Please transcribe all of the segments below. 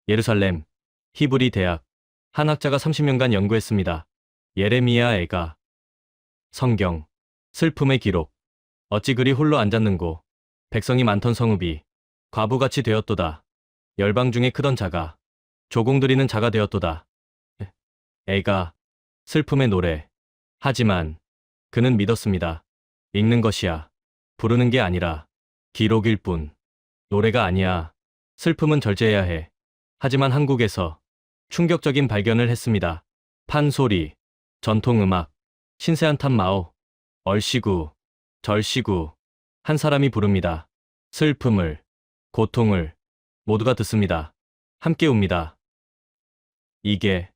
예루살렘, 히브리 대학. 한 학자가 30년간 연구했습니다. 예레미야 애가. 성경. 슬픔의 기록. 어찌 그리 홀로 앉았는고. 백성이 많던 성읍이 과부같이 되었도다. 열방 중에 크던 자가 조공들이는 자가 되었도다. 애가. 슬픔의 노래. 하지만 그는 믿었습니다. 읽는 것이야. 부르는 게 아니라 기록일 뿐. 노래가 아니야. 슬픔은 절제해야 해. 하지만 한국에서 충격적인 발견을 했습니다. 판소리, 전통음악, 신세한탄 마오, 얼씨구, 절씨구. 한 사람이 부릅니다. 슬픔을, 고통을 모두가 듣습니다. 함께 웁니다. 이게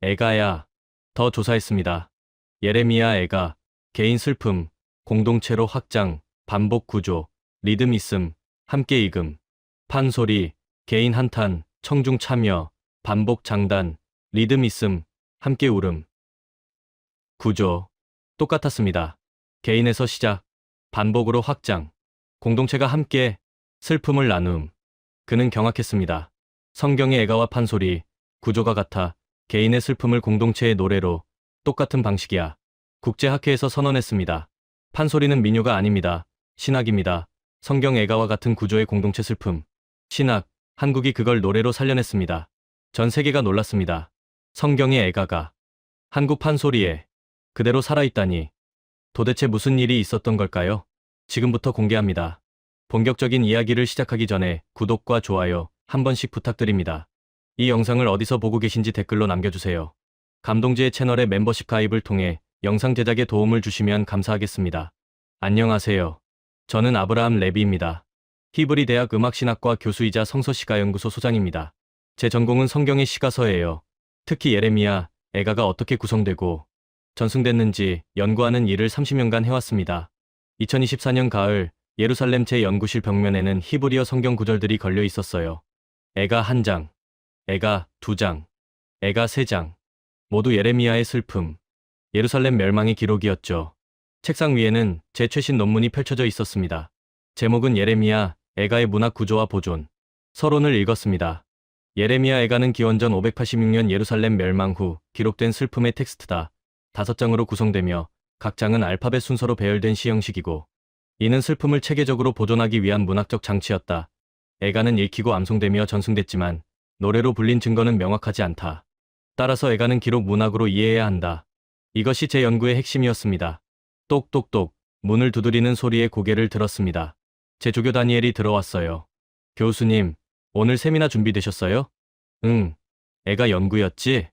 애가야. 더 조사했습니다. 예레미야 애가, 개인 슬픔, 공동체로 확장, 반복 구조, 리듬 있음, 함께 읽음, 판소리, 개인 한탄, 청중 참여, 반복 장단, 리듬 있음, 함께 울음. 구조, 똑같았습니다. 개인에서 시작, 반복으로 확장, 공동체가 함께 슬픔을 나눔. 그는 경악했습니다. 성경의 애가와 판소리, 구조가 같아 개인의 슬픔을 공동체의 노래로 똑같은 방식이야. 국제학회에서 선언했습니다. 판소리는 민요가 아닙니다. 신학입니다. 성경 애가와 같은 구조의 공동체 슬픔. 신학, 한국이 그걸 노래로 살려냈습니다. 전 세계가 놀랐습니다. 성경의 애가가 한국 판소리에 그대로 살아있다니. 도대체 무슨 일이 있었던 걸까요? 지금부터 공개합니다. 본격적인 이야기를 시작하기 전에 구독과 좋아요 한 번씩 부탁드립니다. 이 영상을 어디서 보고 계신지 댓글로 남겨주세요. 감동지의 채널의 멤버십 가입을 통해 영상 제작에 도움을 주시면 감사하겠습니다. 안녕하세요. 저는 아브라함 레비입니다. 히브리 대학 음악신학과 교수이자 성서시가연구소 소장입니다. 제 전공은 성경의 시가서예요. 특히 예레미야, 애가가 어떻게 구성되고 전승됐는지 연구하는 일을 30년간 해왔습니다. 2024년 가을 예루살렘 제 연구실 벽면에는 히브리어 성경 구절들이 걸려 있었어요. 애가 1장, 애가 2장, 애가 3장. 모두 예레미야의 슬픔, 예루살렘 멸망의 기록이었죠. 책상 위에는 제 최신 논문이 펼쳐져 있었습니다. 제목은 예레미야, 애가의 문학 구조와 보존. 서론을 읽었습니다. 예레미야 애가는 기원전 586년 예루살렘 멸망 후 기록된 슬픔의 텍스트다. 5장으로 구성되며 각 장은 알파벳 순서로 배열된 시 형식이고, 이는 슬픔을 체계적으로 보존하기 위한 문학적 장치였다. 애가는 읽히고 암송되며 전승됐지만 노래로 불린 증거는 명확하지 않다. 따라서 애가는 기록 문학으로 이해해야 한다. 이것이 제 연구의 핵심이었습니다. 똑똑똑, 문을 두드리는 소리에 고개를 들었습니다. 제 조교 다니엘이 들어왔어요. 교수님, 오늘 세미나 준비되셨어요? 응. 애가 연구였지?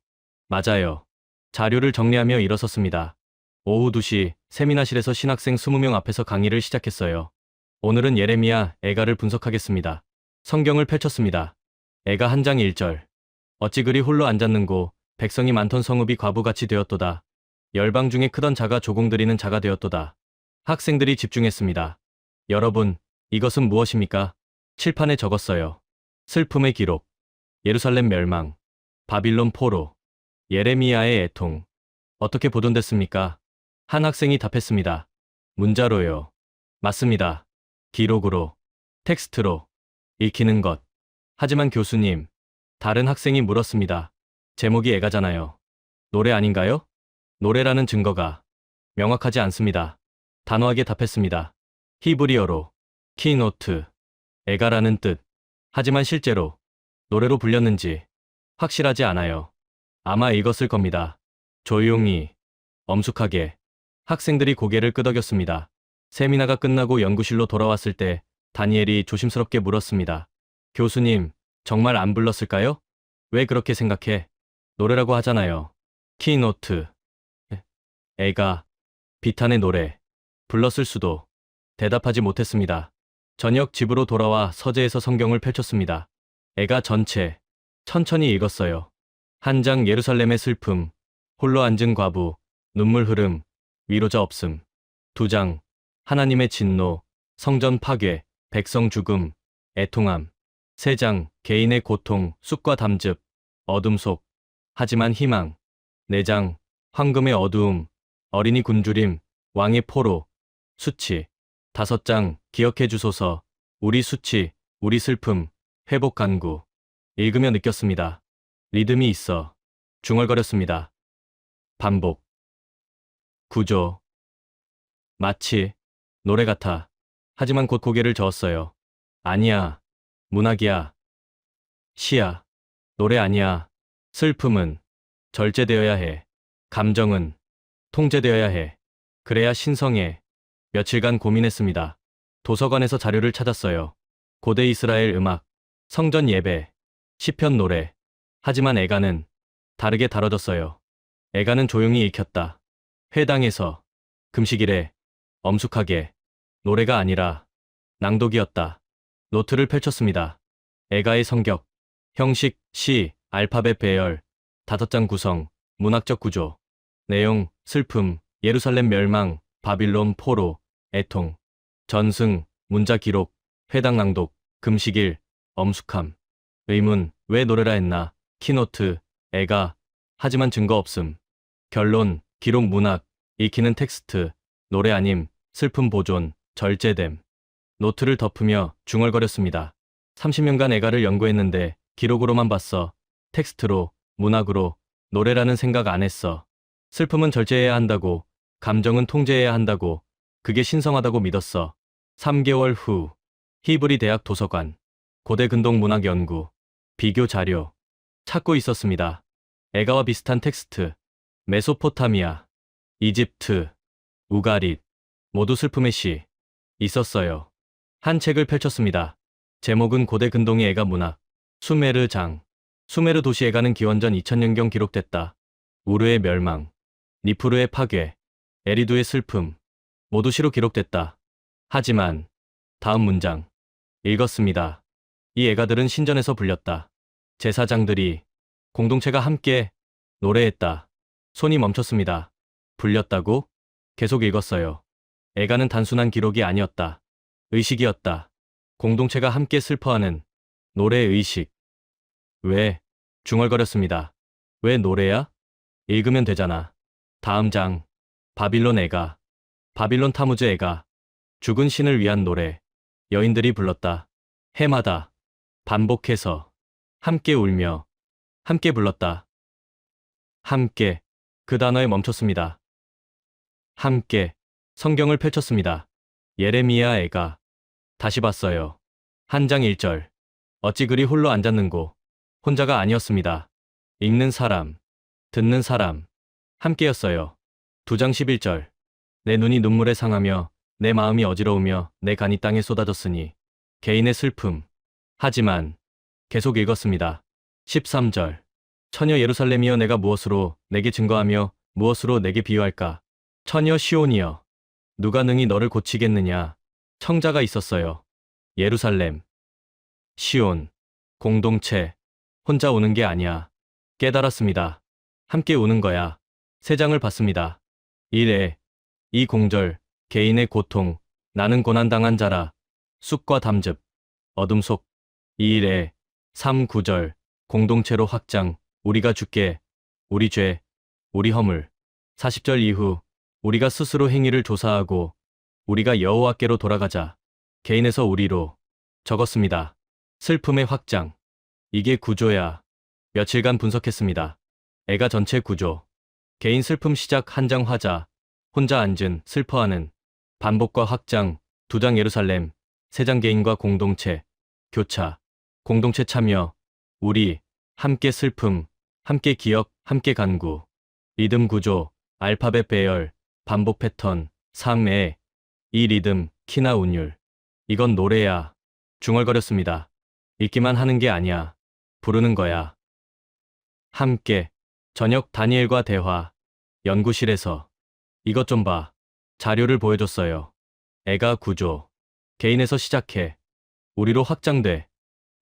맞아요. 자료를 정리하며 일어섰습니다. 오후 2시 세미나실에서 신학생 20명 앞에서 강의를 시작했어요. 오늘은 예레미야, 애가를 분석하겠습니다. 성경을 펼쳤습니다. 애가 1장 1절. 어찌 그리 홀로 앉았는고, 백성이 많던 성읍이 과부같이 되었도다. 열방 중에 크던 자가 조공들이는 자가 되었도다. 학생들이 집중했습니다. 여러분, 이것은 무엇입니까? 칠판에 적었어요. 슬픔의 기록, 예루살렘 멸망, 바빌론 포로, 예레미야의 애통. 어떻게 보존됐습니까? 한 학생이 답했습니다. 문자로요. 맞습니다. 기록으로, 텍스트로, 읽히는 것. 하지만 교수님, 다른 학생이 물었습니다. 제목이 애가잖아요. 노래 아닌가요? 노래라는 증거가 명확하지 않습니다. 단호하게 답했습니다. 히브리어로, 키노트, 애가라는 뜻. 하지만 실제로 노래로 불렸는지 확실하지 않아요. 아마 읽었을 겁니다. 조용히, 엄숙하게. 학생들이 고개를 끄덕였습니다. 세미나가 끝나고 연구실로 돌아왔을 때 다니엘이 조심스럽게 물었습니다. 교수님, 정말 안 불렀을까요? 왜 그렇게 생각해? 노래라고 하잖아요. 키노트. 애가, 비탄의 노래. 불렀을 수도. 대답하지 못했습니다. 저녁 집으로 돌아와 서재에서 성경을 펼쳤습니다. 애가 전체, 천천히 읽었어요. 1장 예루살렘의 슬픔, 홀로 앉은 과부, 눈물 흐름, 위로자 없음. 2장 하나님의 진노, 성전 파괴, 백성 죽음, 애통함. 3장 개인의 고통, 쑥과 담즙, 어둠 속, 하지만 희망. 4장 황금의 어두움, 어린이 굶주림, 왕의 포로, 수치. 5장 기억해 주소서, 우리 수치, 우리 슬픔, 회복 간구. 읽으며 느꼈습니다. 리듬이 있어. 중얼거렸습니다. 반복. 구조. 마치 노래 같아. 하지만 곧 고개를 저었어요. 아니야. 문학이야. 시야. 노래 아니야. 슬픔은 절제되어야 해. 감정은 통제되어야 해. 그래야 신성해. 며칠간 고민했습니다. 도서관에서 자료를 찾았어요. 고대 이스라엘 음악, 성전 예배, 시편 노래. 하지만 애가는 다르게 다뤄졌어요. 애가는 조용히 읽혔다. 회당에서, 금식일에, 엄숙하게. 노래가 아니라 낭독이었다. 노트를 펼쳤습니다. 애가의 성격, 형식, 시, 알파벳 배열, 5장 구성, 문학적 구조, 내용, 슬픔, 예루살렘 멸망, 바빌론 포로, 애통, 전승, 문자 기록, 회당 낭독, 금식일, 엄숙함, 의문, 왜 노래라 했나, 키노트, 애가, 하지만 증거 없음, 결론, 기록 문학, 읽히는 텍스트, 노래 아님, 슬픔 보존, 절제됨. 노트를 덮으며 중얼거렸습니다. 30년간 애가를 연구했는데 기록으로만 봤어. 텍스트로, 문학으로, 노래라는 생각 안 했어. 슬픔은 절제해야 한다고, 감정은 통제해야 한다고, 그게 신성하다고 믿었어. 3개월 후, 히브리 대학 도서관, 고대 근동 문학 연구, 비교 자료, 찾고 있었습니다. 애가와 비슷한 텍스트, 메소포타미아, 이집트, 우가릿, 모두 슬픔의 시, 있었어요. 한 책을 펼쳤습니다. 제목은 고대 근동의 애가 문학, 수메르 장. 수메르 도시 애가는 기원전 2000년경 기록됐다. 우르의 멸망, 니프루의 파괴, 에리두의 슬픔, 모두 시로 기록됐다. 하지만 다음 문장 읽었습니다. 이 애가들은 신전에서 불렸다. 제사장들이 공동체가 함께 노래했다. 손이 멈췄습니다. 불렸다고? 계속 읽었어요. 애가는 단순한 기록이 아니었다. 의식이었다. 공동체가 함께 슬퍼하는 노래의 의식. 왜? 중얼거렸습니다. 왜 노래야? 읽으면 되잖아. 다음 장. 바빌론 애가. 바빌론 타무즈 애가. 죽은 신을 위한 노래. 여인들이 불렀다. 해마다. 반복해서. 함께 울며. 함께 불렀다. 함께. 그 단어에 멈췄습니다. 함께. 성경을 펼쳤습니다. 예레미야 애가. 다시 봤어요. 한 장 1절. 어찌 그리 홀로 앉았는고. 혼자가 아니었습니다. 읽는 사람, 듣는 사람, 함께였어요. 2장 11절. 내 눈이 눈물에 상하며 내 마음이 어지러우며 내 간이 땅에 쏟아졌으니. 개인의 슬픔. 하지만 계속 읽었습니다. 13절. 처녀 예루살렘이여 내가 무엇으로 내게 증거하며 무엇으로 내게 비유할까. 처녀 시온이여 누가 능히 너를 고치겠느냐. 청자가 있었어요. 예루살렘, 시온, 공동체, 혼자 우는 게 아니야. 깨달았습니다. 함께 우는 거야. 3장을 봤습니다. 1회, 이 공절, 개인의 고통, 나는 고난당한 자라, 쑥과 담즙, 어둠 속. 2일에 3, 9절, 공동체로 확장, 우리가 죽게, 우리 죄, 우리 허물. 40절 이후, 우리가 스스로 행위를 조사하고, 우리가 여호와께로 돌아가자. 개인에서 우리로. 적었습니다. 슬픔의 확장. 이게 구조야. 며칠간 분석했습니다. 애가 전체 구조. 개인 슬픔 시작 한 장 화자. 혼자 앉은, 슬퍼하는. 반복과 확장, 2장 예루살렘. 3장 개인과 공동체. 교차. 공동체 참여. 우리. 함께 슬픔. 함께 기억, 함께 간구. 리듬 구조. 알파벳 배열. 반복 패턴. 3회. 이 리듬, 키나 운율. 이건 노래야. 중얼거렸습니다. 읽기만 하는 게 아니야. 부르는 거야. 함께. 저녁 다니엘과 대화. 연구실에서. 이것 좀 봐. 자료를 보여줬어요. 애가 구조. 개인에서 시작해. 우리로 확장돼.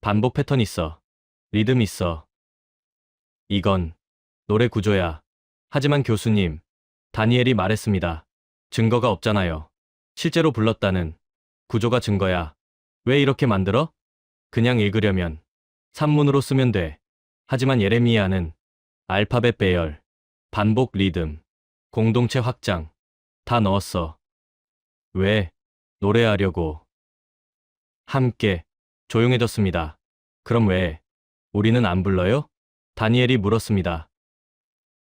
반복 패턴 있어. 리듬 있어. 이건 노래 구조야. 하지만 교수님, 다니엘이 말했습니다. 증거가 없잖아요. 실제로 불렀다는 구조가 증거야. 왜 이렇게 만들어? 그냥 읽으려면 산문으로 쓰면 돼. 하지만 예레미야는 알파벳 배열, 반복 리듬, 공동체 확장 다 넣었어. 왜? 노래하려고. 함께. 조용해졌습니다. 그럼 왜? 우리는 안 불러요? 다니엘이 물었습니다.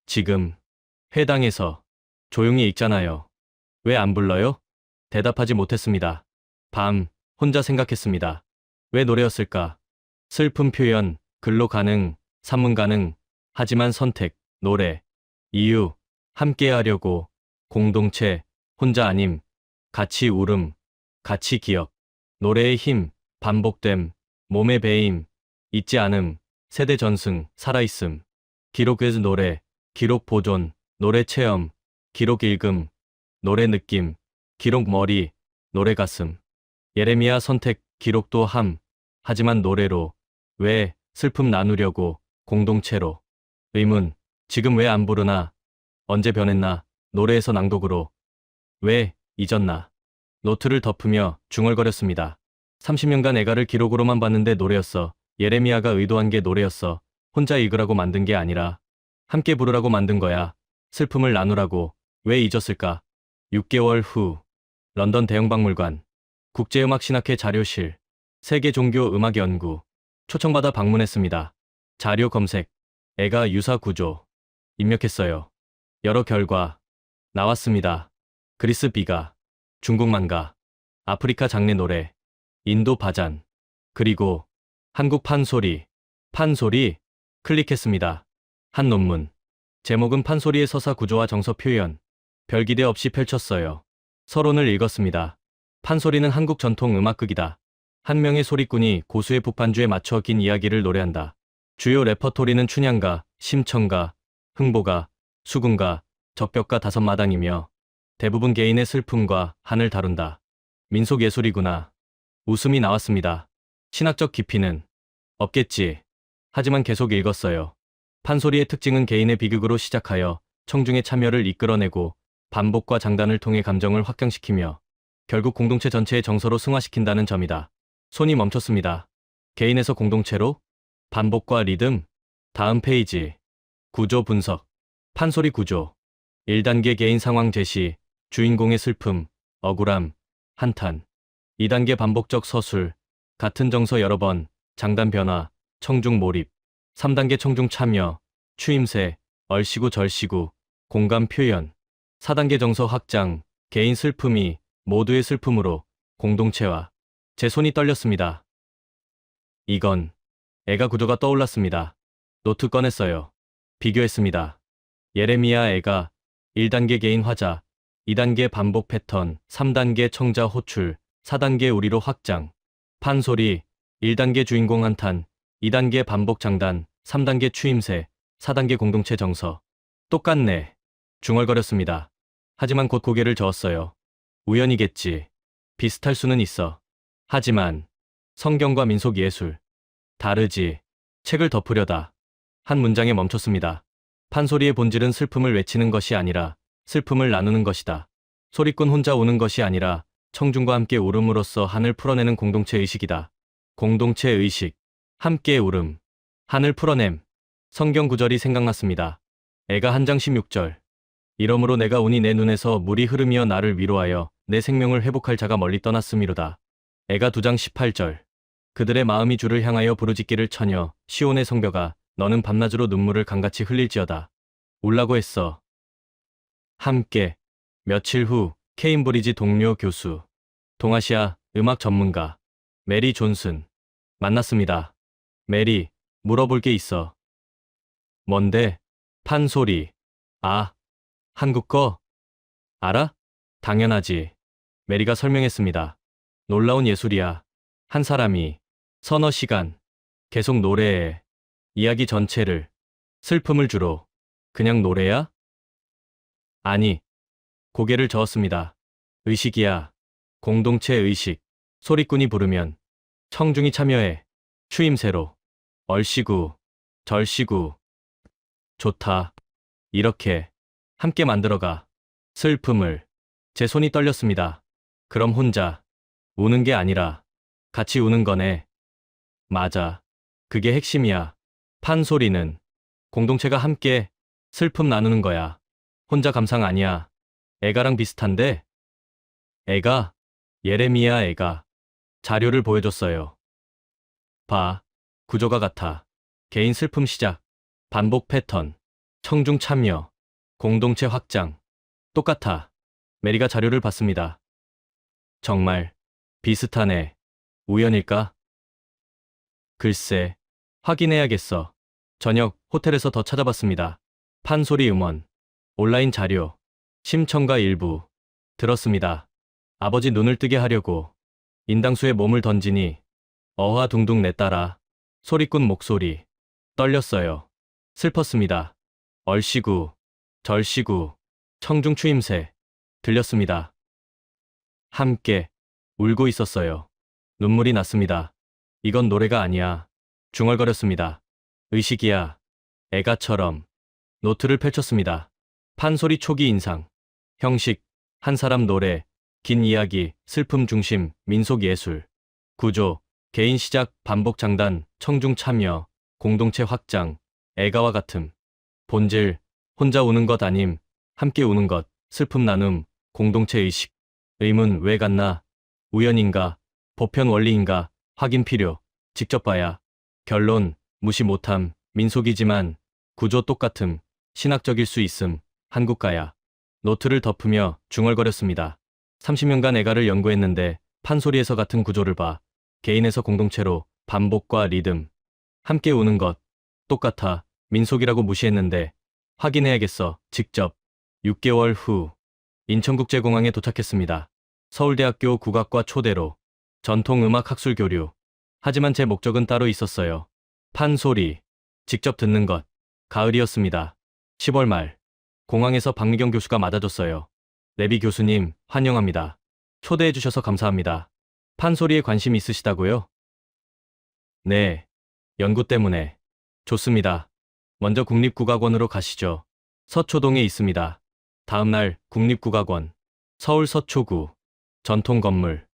지금 회당에서 조용히 읽잖아요. 왜 안 불러요? 대답하지 못했습니다. 밤, 혼자 생각했습니다. 왜 노래였을까? 슬픔 표현, 글로 가능, 산문 가능, 하지만 선택, 노래, 이유, 함께 하려고, 공동체, 혼자 아님, 같이 울음, 같이 기억, 노래의 힘, 반복됨, 몸의 배임, 잊지 않음, 세대 전승, 살아있음, 기록의 노래, 기록 보존, 노래 체험, 기록 읽음, 노래 느낌, 기록 머리, 노래 가슴, 예레미야 선택, 기록도 함, 하지만 노래로, 왜, 슬픔 나누려고, 공동체로, 의문, 지금 왜 안 부르나, 언제 변했나, 노래에서 낭독으로, 왜, 잊었나, 노트를 덮으며 중얼거렸습니다. 30년간 애가를 기록으로만 봤는데 노래였어. 예레미야가 의도한 게 노래였어. 혼자 읽으라고 만든 게 아니라 함께 부르라고 만든 거야. 슬픔을 나누라고. 왜 잊었을까? 6개월 후 런던 대형박물관 국제음악신학회 자료실 세계종교음악연구 초청받아 방문했습니다. 자료 검색 애가 유사 구조 입력했어요. 여러 결과 나왔습니다. 그리스 비가 중국 만가 아프리카 장례 노래 인도 바잔 그리고 한국 판소리 클릭했습니다. 한 논문 제목은 판소리의 서사 구조와 정서 표현 별 기대 없이 펼쳤어요. 서론을 읽었습니다. 판소리는 한국 전통 음악극이다. 한 명의 소리꾼이 고수의 북반주에 맞춰 긴 이야기를 노래한다. 주요 레퍼토리는 춘향가, 심청가, 흥보가, 수궁가, 적벽가 5마당이며 대부분 개인의 슬픔과 한을 다룬다. 민속예술이구나. 웃음이 나왔습니다. 신학적 깊이는 없겠지. 하지만 계속 읽었어요. 판소리의 특징은 개인의 비극으로 시작하여 청중의 참여를 이끌어내고 반복과 장단을 통해 감정을 확장시키며 결국 공동체 전체의 정서로 승화시킨다는 점이다. 손이 멈췄습니다. 개인에서 공동체로? 반복과 리듬? 다음 페이지. 구조 분석. 판소리 구조. 1단계 개인 상황 제시, 주인공의 슬픔, 억울함, 한탄. 2단계 반복적 서술, 같은 정서 여러 번, 장단 변화, 청중 몰입. 3단계 청중 참여, 추임새, 얼씨구 절씨구, 공감 표현. 4단계 정서 확장, 개인 슬픔이 모두의 슬픔으로 공동체화. 제 손이 떨렸습니다. 이건 애가 구조가 떠올랐습니다. 노트 꺼냈어요. 비교했습니다. 예레미야 애가 1단계 개인 화자, 2단계 반복 패턴, 3단계 청자 호출, 4단계 우리로 확장. 판소리, 1단계 주인공 한탄, 2단계 반복 장단, 3단계 추임새, 4단계 공동체 정서. 똑같네. 중얼거렸습니다. 하지만 곧 고개를 저었어요. 우연이겠지. 비슷할 수는 있어. 하지만 성경과 민속 예술. 다르지. 책을 덮으려다. 한 문장에 멈췄습니다. 판소리의 본질은 슬픔을 외치는 것이 아니라 슬픔을 나누는 것이다. 소리꾼 혼자 우는 것이 아니라 청중과 함께 울음으로써 한을 풀어내는 공동체 의식이다. 공동체 의식. 함께 울음. 한을 풀어냄. 성경 구절이 생각났습니다. 애가 한 장 16절. 이러므로 내가 운이 내 눈에서 물이 흐르며 나를 위로하여 내 생명을 회복할 자가 멀리 떠났음이로다. 애가 2장 18절. 그들의 마음이 주를 향하여 부르짖기를 처녀 시온의 성벽아 너는 밤낮으로 눈물을 강같이 흘릴지어다. 울라고 했어. 함께. 며칠 후 케임브리지 동료 교수 동아시아 음악 전문가 메리 존슨 만났습니다. 메리, 물어볼 게 있어. 뭔데? 판소리. 아, 한국 거? 알아? 당연하지. 메리가 설명했습니다. 놀라운 예술이야. 한 사람이 서너 시간 계속 노래해. 이야기 전체를 슬픔을 주로. 그냥 노래야? 아니. 고개를 저었습니다. 의식이야. 공동체 의식. 소리꾼이 부르면 청중이 참여해. 추임새로. 얼씨구, 절씨구. 좋다. 이렇게 함께 만들어가. 슬픔을. 제 손이 떨렸습니다. 그럼 혼자 우는 게 아니라 같이 우는 거네. 맞아. 그게 핵심이야. 판소리는 공동체가 함께 슬픔 나누는 거야. 혼자 감상 아니야. 애가랑 비슷한데? 애가, 예레미야 애가 자료를 보여줬어요. 봐. 구조가 같아. 개인 슬픔 시작. 반복 패턴. 청중 참여. 공동체 확장. 똑같아. 메리가 자료를 봤습니다. 정말 비슷하네. 우연일까? 글쎄, 확인해야겠어. 저녁 호텔에서 더 찾아봤습니다. 판소리 음원, 온라인 자료, 심청가 일부. 들었습니다. 아버지 눈을 뜨게 하려고 인당수에 몸을 던지니 어화둥둥 내따라 소리꾼 목소리. 떨렸어요. 슬펐습니다. 얼씨구, 절씨구, 청중 추임새. 들렸습니다. 함께 울고 있었어요. 눈물이 났습니다. 이건 노래가 아니야. 중얼거렸습니다. 의식이야. 애가처럼. 노트를 펼쳤습니다. 판소리 초기 인상. 형식, 한 사람 노래, 긴 이야기, 슬픔 중심, 민속 예술. 구조, 개인 시작, 반복 장단, 청중 참여, 공동체 확장, 애가와 같음. 본질, 혼자 우는 것 아님, 함께 우는 것, 슬픔 나눔, 공동체 의식. 의문 왜 같나? 우연인가? 보편 원리인가? 확인 필요. 직접 봐야. 결론, 무시 못함, 민속이지만 구조 똑같음, 신학적일 수 있음, 한국가야. 노트를 덮으며 중얼거렸습니다. 30년간 애가를 연구했는데 판소리에서 같은 구조를 봐. 개인에서 공동체로 반복과 리듬. 함께 우는 것. 똑같아. 민속이라고 무시했는데 확인해야겠어. 직접. 6개월 후 인천국제공항에 도착했습니다. 서울대학교 국악과 초대로 전통음악학술 교류. 하지만 제 목적은 따로 있었어요. 판소리. 직접 듣는 것. 가을이었습니다. 10월 말. 공항에서 박미경 교수가 맞아줬어요. 레비 교수님, 환영합니다. 초대해 주셔서 감사합니다. 판소리에 관심 있으시다고요? 네. 연구 때문에. 좋습니다. 먼저 국립국악원으로 가시죠. 서초동에 있습니다. 다음날 국립국악원. 서울 서초구. 전통 건물.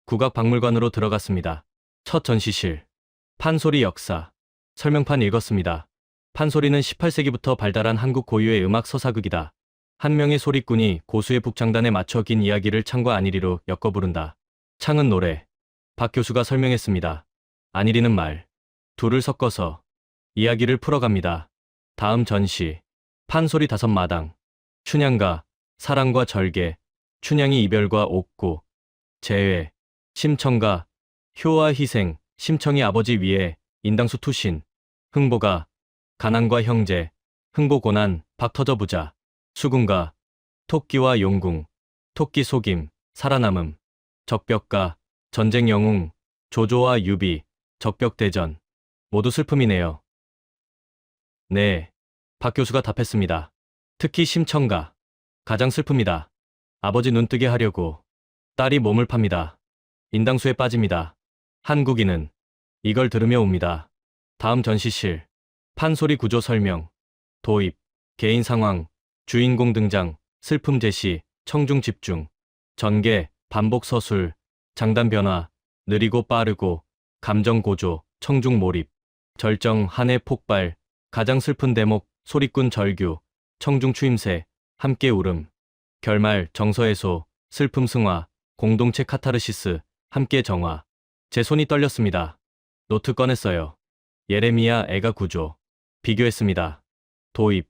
국악박물관으로 들어갔습니다. 첫 전시실. 판소리 역사. 설명판 읽었습니다. 판소리는 18세기부터 발달한 한국 고유의 음악 서사극이다. 한 명의 소리꾼이 고수의 북장단에 맞춰 긴 이야기를 창과 안일이로 엮어 부른다. 창은 노래. 박 교수가 설명했습니다. 안일이는 말. 둘을 섞어서 이야기를 풀어갑니다. 다음 전시. 판소리 5마당. 춘향가, 사랑과 절개, 춘향이 이별과 옥고, 재회, 심청가, 효와 희생, 심청이 아버지 위에 인당수 투신, 흥보가, 가난과 형제, 흥보 고난, 박 터져부자, 수군가, 토끼와 용궁, 토끼 속임, 살아남음, 적벽가, 전쟁 영웅, 조조와 유비, 적벽대전. 모두 슬픔이네요. 네. 박 교수가 답했습니다. 특히 심청가. 가장 슬픕니다. 아버지 눈뜨게 하려고 딸이 몸을 팝니다. 인당수에 빠집니다. 한국인은 이걸 들으며 옵니다. 다음 전시실. 판소리 구조 설명. 도입. 개인 상황. 주인공 등장. 슬픔 제시. 청중 집중. 전개. 반복 서술. 장단 변화. 느리고 빠르고. 감정 고조. 청중 몰입. 절정. 한해 폭발. 가장 슬픈 대목. 소리꾼 절규. 청중 추임새. 함께 울음. 결말. 정서해소. 슬픔 승화. 공동체 카타르시스. 함께 정화. 제 손이 떨렸습니다. 노트 꺼냈어요. 예레미야 애가 구조. 비교했습니다. 도입.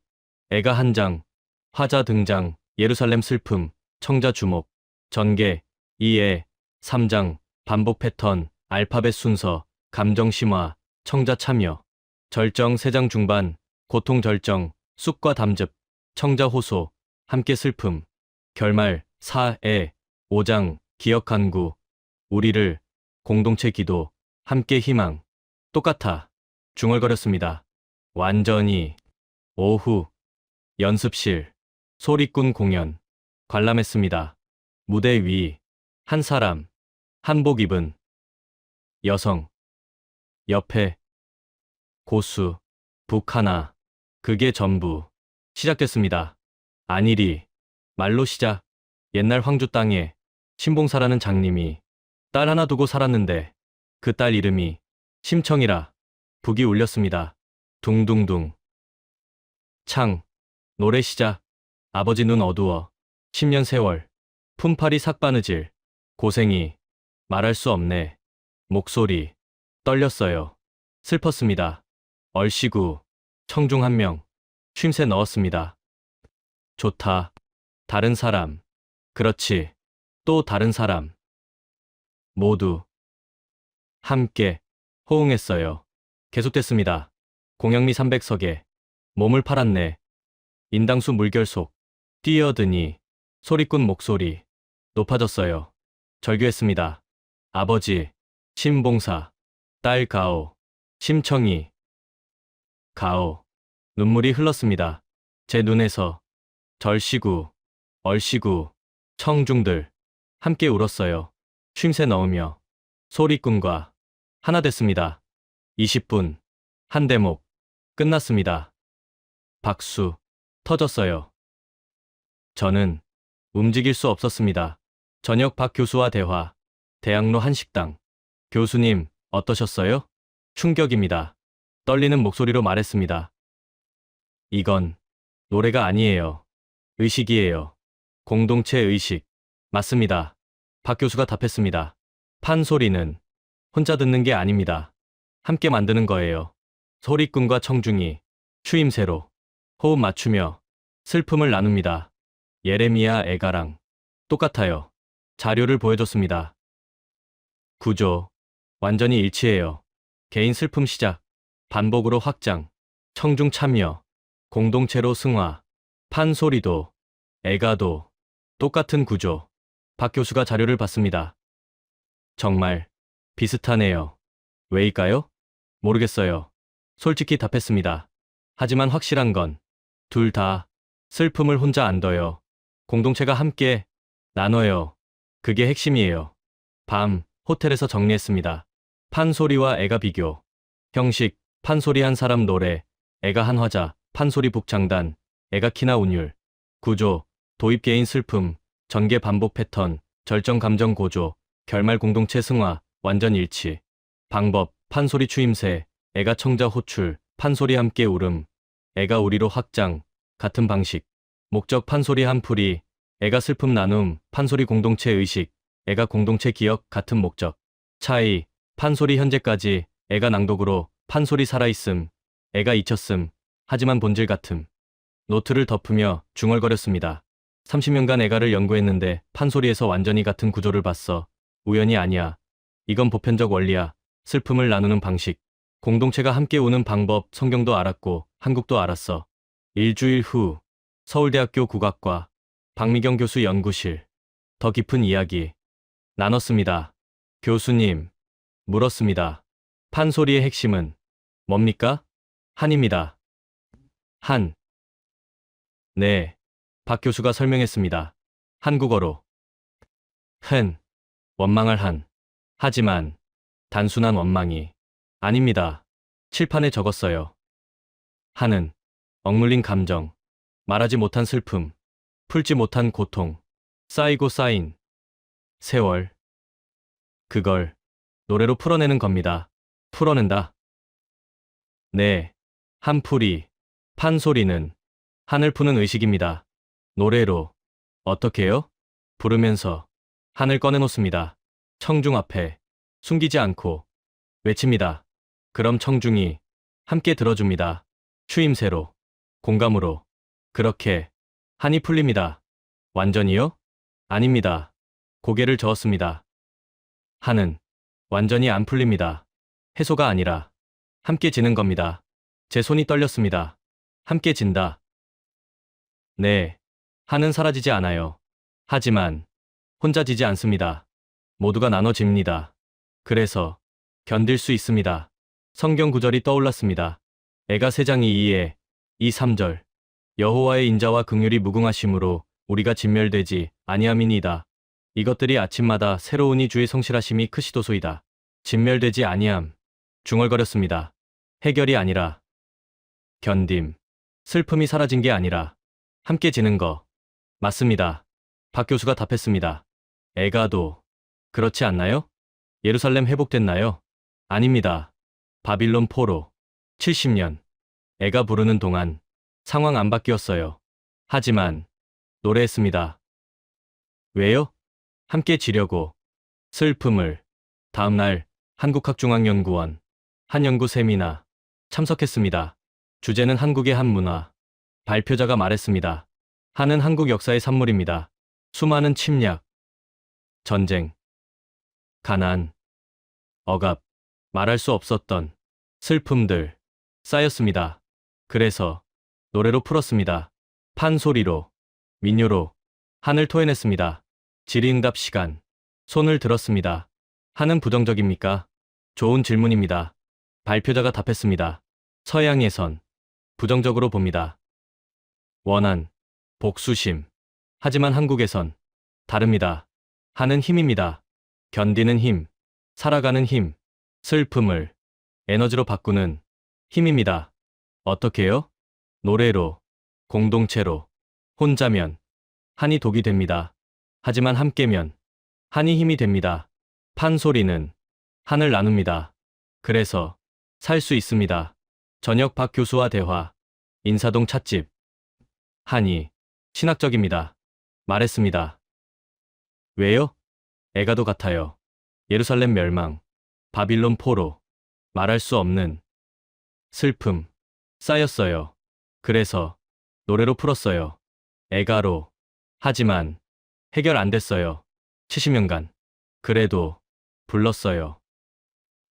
애가 한 장. 화자 등장. 예루살렘 슬픔. 청자 주목. 전개. 2애. 3장. 반복 패턴. 알파벳 순서. 감정 심화. 청자 참여. 절정 3장 중반. 고통 절정. 쑥과 담즙. 청자 호소. 함께 슬픔. 결말. 4애. 5장. 기억 간구. 우리를. 공동체 기도. 함께 희망. 똑같아. 중얼거렸습니다. 완전히. 오후. 연습실. 소리꾼 공연. 관람했습니다. 무대 위. 한 사람. 한복 입은 여성. 옆에. 고수. 북 하나. 그게 전부. 시작됐습니다. 안일이. 말로 시작. 옛날 황주 땅에 신봉사라는 장님이 딸 하나 두고 살았는데 그 딸 이름이 심청이라. 북이 울렸습니다. 둥둥둥. 창. 노래 시작. 아버지 눈 어두워. 10년 세월. 품팔이 삭바느질. 고생이. 말할 수 없네. 목소리. 떨렸어요. 슬펐습니다. 얼씨구, 청중 한 명, 쉼새 넣었습니다. 좋다. 다른 사람. 그렇지. 또 다른 사람. 모두 함께 호응했어요. 계속됐습니다. 공영미 300석에 몸을 팔았네. 인당수 물결 속 뛰어드니 소리꾼 목소리 높아졌어요. 절규했습니다. 아버지, 심봉사, 딸 가오, 심청이, 가오. 눈물이 흘렀습니다. 제 눈에서 절시구, 얼씨구, 청중들 함께 울었어요. 쉼새 넣으며 소리꾼과 하나 됐습니다. 20분 한 대목 끝났습니다. 박수 터졌어요. 저는 움직일 수 없었습니다. 저녁 박 교수와 대화. 대학로 한식당. 교수님, 어떠셨어요? 충격입니다. 떨리는 목소리로 말했습니다. 이건 노래가 아니에요. 의식이에요. 공동체 의식. 맞습니다. 박 교수가 답했습니다. 판소리는 혼자 듣는 게 아닙니다. 함께 만드는 거예요. 소리꾼과 청중이 추임새로 호흡 맞추며 슬픔을 나눕니다. 예레미야 애가랑 똑같아요. 자료를 보여줬습니다. 구조 완전히 일치해요. 개인 슬픔 시작, 반복으로 확장, 청중 참여, 공동체로 승화, 판소리도, 애가도 똑같은 구조. 박 교수가 자료를 봤습니다. 정말 비슷하네요. 왜일까요? 모르겠어요. 솔직히 답했습니다. 하지만 확실한 건 둘 다 슬픔을 혼자 안 둬요. 공동체가 함께 나눠요. 그게 핵심이에요. 밤 호텔에서 정리했습니다. 판소리와 애가 비교. 형식, 판소리 한 사람 노래, 애가 한 화자, 판소리 북창단, 애가 키나 운율. 구조, 도입 개인 슬픔, 전개 반복 패턴, 절정 감정 고조, 결말 공동체 승화, 완전 일치. 방법, 판소리 추임새, 애가 청자 호출, 판소리 함께 울음, 애가 우리로 확장, 같은 방식. 목적 판소리 한풀이, 애가 슬픔 나눔, 판소리 공동체 의식, 애가 공동체 기억, 같은 목적. 차이, 판소리 현재까지, 애가 낭독으로, 판소리 살아있음, 애가 잊혔음, 하지만 본질 같음. 노트를 덮으며 중얼거렸습니다. 30년간 애가를 연구했는데 판소리에서 완전히 같은 구조를 봤어. 우연이 아니야. 이건 보편적 원리야. 슬픔을 나누는 방식. 공동체가 함께 우는 방법. 성경도 알았고 한국도 알았어. 일주일 후 서울대학교 국악과 박미경 교수 연구실. 더 깊은 이야기 나눴습니다. 교수님, 물었습니다. 판소리의 핵심은 뭡니까? 한입니다. 한. 네. 박 교수가 설명했습니다. 한국어로. 흔. 원망할 한. 하지만 단순한 원망이 아닙니다. 칠판에 적었어요. 한은 억눌린 감정, 말하지 못한 슬픔, 풀지 못한 고통, 쌓이고 쌓인 세월. 그걸 노래로 풀어내는 겁니다. 풀어낸다. 네. 한풀이, 판소리는 한을 푸는 의식입니다. 노래로. 어떻게요? 부르면서 한을 꺼내놓습니다. 청중 앞에 숨기지 않고 외칩니다. 그럼 청중이 함께 들어줍니다. 추임새로, 공감으로. 그렇게 한이 풀립니다. 완전히요? 아닙니다. 고개를 저었습니다. 한은 완전히 안 풀립니다. 해소가 아니라 함께 지는 겁니다. 제 손이 떨렸습니다. 함께 진다. 네. 한은 사라지지 않아요. 하지만 혼자 지지 않습니다. 모두가 나눠집니다. 그래서 견딜 수 있습니다. 성경 구절이 떠올랐습니다. 애가 3장 2에 2, 3절. 여호와의 인자와 긍휼이 무궁하심으로 우리가 진멸되지 아니함이니이다. 이것들이 아침마다 새로우니 주의 성실하심이 크시도소이다. 진멸되지 아니함. 중얼거렸습니다. 해결이 아니라 견딤. 슬픔이 사라진 게 아니라 함께 지는 거. 맞습니다. 박 교수가 답했습니다. 애가도 그렇지 않나요? 예루살렘 회복됐나요? 아닙니다. 바빌론 포로 70년. 애가 부르는 동안 상황 안 바뀌었어요. 하지만 노래했습니다. 왜요? 함께 지려고. 슬픔을. 다음날 한국학중앙연구원 한 연구 세미나. 참석했습니다. 주제는 한국의 한 문화. 발표자가 말했습니다. 한은 한국 역사의 산물입니다. 수많은 침략, 전쟁, 가난, 억압, 말할 수 없었던 슬픔들 쌓였습니다. 그래서 노래로 풀었습니다. 판소리로, 민요로 한을 토해냈습니다. 질의응답 시간. 손을 들었습니다. 한은 부정적입니까? 좋은 질문입니다. 발표자가 답했습니다. 서양에선 부정적으로 봅니다. 원한, 복수심. 하지만 한국에선 다릅니다. 한은 힘입니다. 견디는 힘, 살아가는 힘, 슬픔을 에너지로 바꾸는 힘입니다. 어떻게요? 노래로, 공동체로, 혼자면 한이 독이 됩니다. 하지만 함께면 한이 힘이 됩니다. 판소리는 한을 나눕니다. 그래서 살 수 있습니다. 저녁 박 교수와 대화. 인사동 찻집. 한이 신학적입니다. 말했습니다. 왜요? 에가도 같아요. 예루살렘 멸망, 바빌론 포로, 말할 수 없는 슬픔 쌓였어요. 그래서 노래로 풀었어요. 에가로. 하지만 해결 안 됐어요. 70년간. 그래도 불렀어요.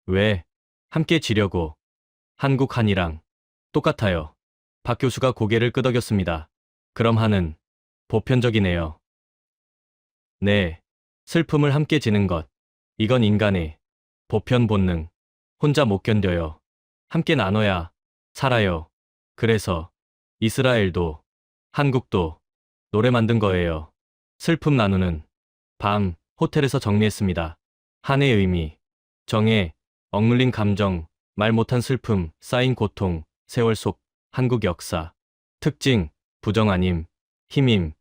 왜? 함께 지려고. 한국 한이랑 똑같아요. 박 교수가 고개를 끄덕였습니다. 그럼 한은 보편적이네요. 네. 슬픔을 함께 지는 것. 이건 인간의 보편 본능. 혼자 못 견뎌요. 함께 나눠야 살아요. 그래서 이스라엘도 한국도 노래 만든 거예요. 슬픔 나누는 밤 호텔에서 정리했습니다. 한의 의미, 정의, 억눌린 감정, 말 못한 슬픔, 쌓인 고통, 세월 속 한국 역사. 특징, 부정 아님, 힘임,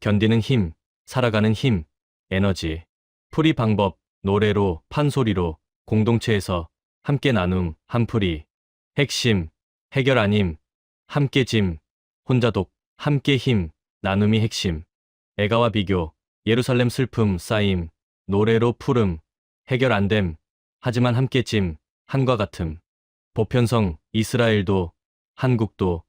견디는 힘, 살아가는 힘, 에너지. 풀이 방법, 노래로, 판소리로, 공동체에서 함께 나눔, 한풀이. 핵심, 해결 아님, 함께 짐, 혼자 독, 함께 힘, 나눔이 핵심. 애가와 비교, 예루살렘 슬픔, 쌓임, 노래로 푸름, 해결 안됨, 하지만 함께 짐, 한과 같음. 보편성, 이스라엘도, 한국도,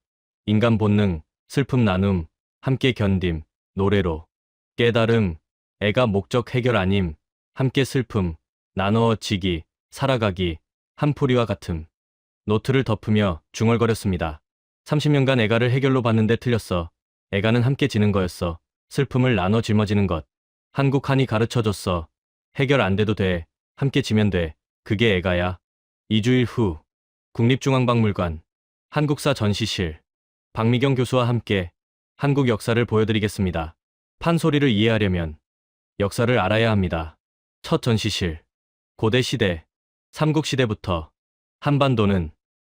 인간 본능, 슬픔 나눔, 함께 견딤, 노래로. 깨달음, 애가 목적 해결 아님, 함께 슬픔, 나누어지기, 살아가기, 한풀이와 같음. 노트를 덮으며 중얼거렸습니다. 30년간 애가를 해결로 봤는데 틀렸어. 애가는 함께 지는 거였어. 슬픔을 나눠 짊어지는 것. 한국 한이 가르쳐줬어. 해결 안 돼도 돼. 함께 지면 돼. 그게 애가야. 2주일 후 국립중앙박물관 한국사 전시실. 박미경 교수와 함께 한국 역사를 보여드리겠습니다. 판소리를 이해하려면 역사를 알아야 합니다. 첫 전시실. 고대 시대, 삼국시대부터 한반도는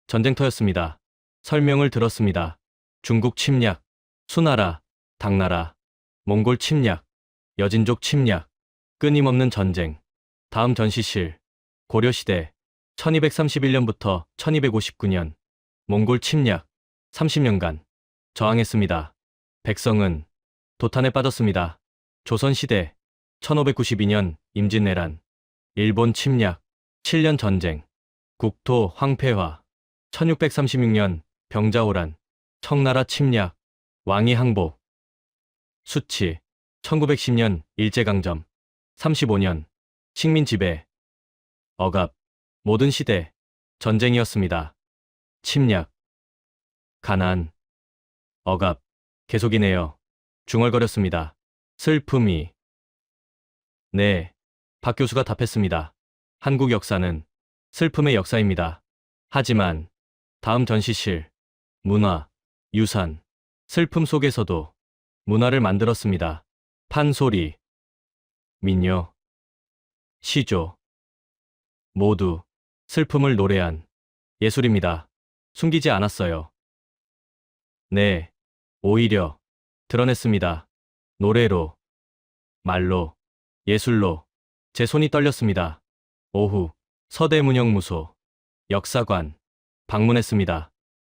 전쟁터였습니다. 설명을 들었습니다. 중국 침략, 수나라, 당나라, 몽골 침략, 여진족 침략, 끊임없는 전쟁. 다음 전시실. 고려시대, 1231년부터 1259년, 몽골 침략, 30년간 저항했습니다. 백성은 도탄에 빠졌습니다. 조선시대, 1592년 임진왜란, 일본 침략, 7년 전쟁, 국토 황폐화, 1636년 병자호란, 청나라 침략, 왕위 항복, 수치, 1910년 일제강점, 35년 식민 지배, 억압, 모든 시대 전쟁이었습니다. 침략, 가난, 억압, 계속이네요. 중얼거렸습니다. 슬픔이. 네, 박 교수가 답했습니다. 한국 역사는 슬픔의 역사입니다. 하지만 다음 전시실. 문화, 유산, 슬픔 속에서도 문화를 만들었습니다. 판소리, 민요, 시조. 모두 슬픔을 노래한 예술입니다. 숨기지 않았어요. 네, 오히려 드러냈습니다. 노래로, 말로, 예술로. 제 손이 떨렸습니다. 오후 서대문형무소, 역사관 방문했습니다.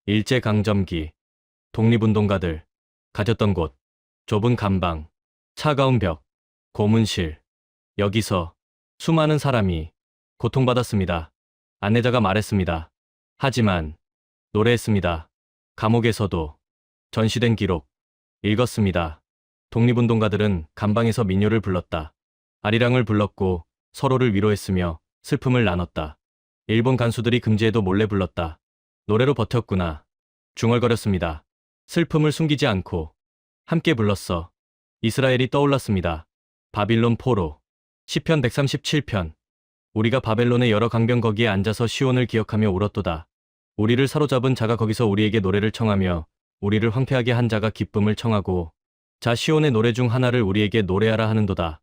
일제강점기, 독립운동가들 가졌던 곳, 좁은 감방, 차가운 벽, 고문실. 여기서 수많은 사람이 고통받았습니다. 안내자가 말했습니다. 하지만 노래했습니다. 감옥에서도. 전시된 기록. 읽었습니다. 독립운동가들은 감방에서 민요를 불렀다. 아리랑을 불렀고 서로를 위로했으며 슬픔을 나눴다. 일본 간수들이 금지해도 몰래 불렀다. 노래로 버텼구나. 중얼거렸습니다. 슬픔을 숨기지 않고 함께 불렀어. 이스라엘이 떠올랐습니다. 바빌론 포로. 시편 137편. 우리가 바벨론의 여러 강변 거기에 앉아서 시온을 기억하며 울었도다. 우리를 사로잡은 자가 거기서 우리에게 노래를 청하며 우리를 황폐하게 한 자가 기쁨을 청하고 자 시온의 노래 중 하나를 우리에게 노래하라 하는도다.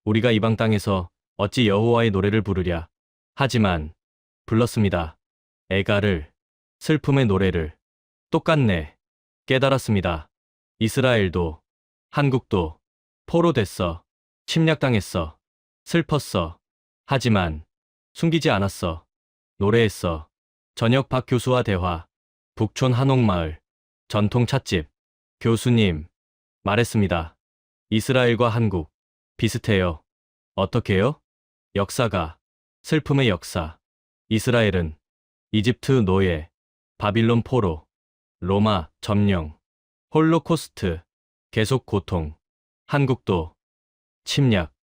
우리가 이방 땅에서 어찌 여호와의 노래를 부르랴. 하지만 불렀습니다. 애가를, 슬픔의 노래를. 똑같네. 깨달았습니다. 이스라엘도, 한국도 포로됐어. 침략당했어. 슬펐어. 하지만 숨기지 않았어. 노래했어. 저녁 박 교수와 대화. 북촌 한옥마을. 전통 찻집. 교수님. 말했습니다. 이스라엘과 한국. 비슷해요. 어떻게요? 역사가. 슬픔의 역사. 이스라엘은 이집트 노예, 바빌론 포로, 로마 점령, 홀로코스트, 계속 고통. 한국도 침략,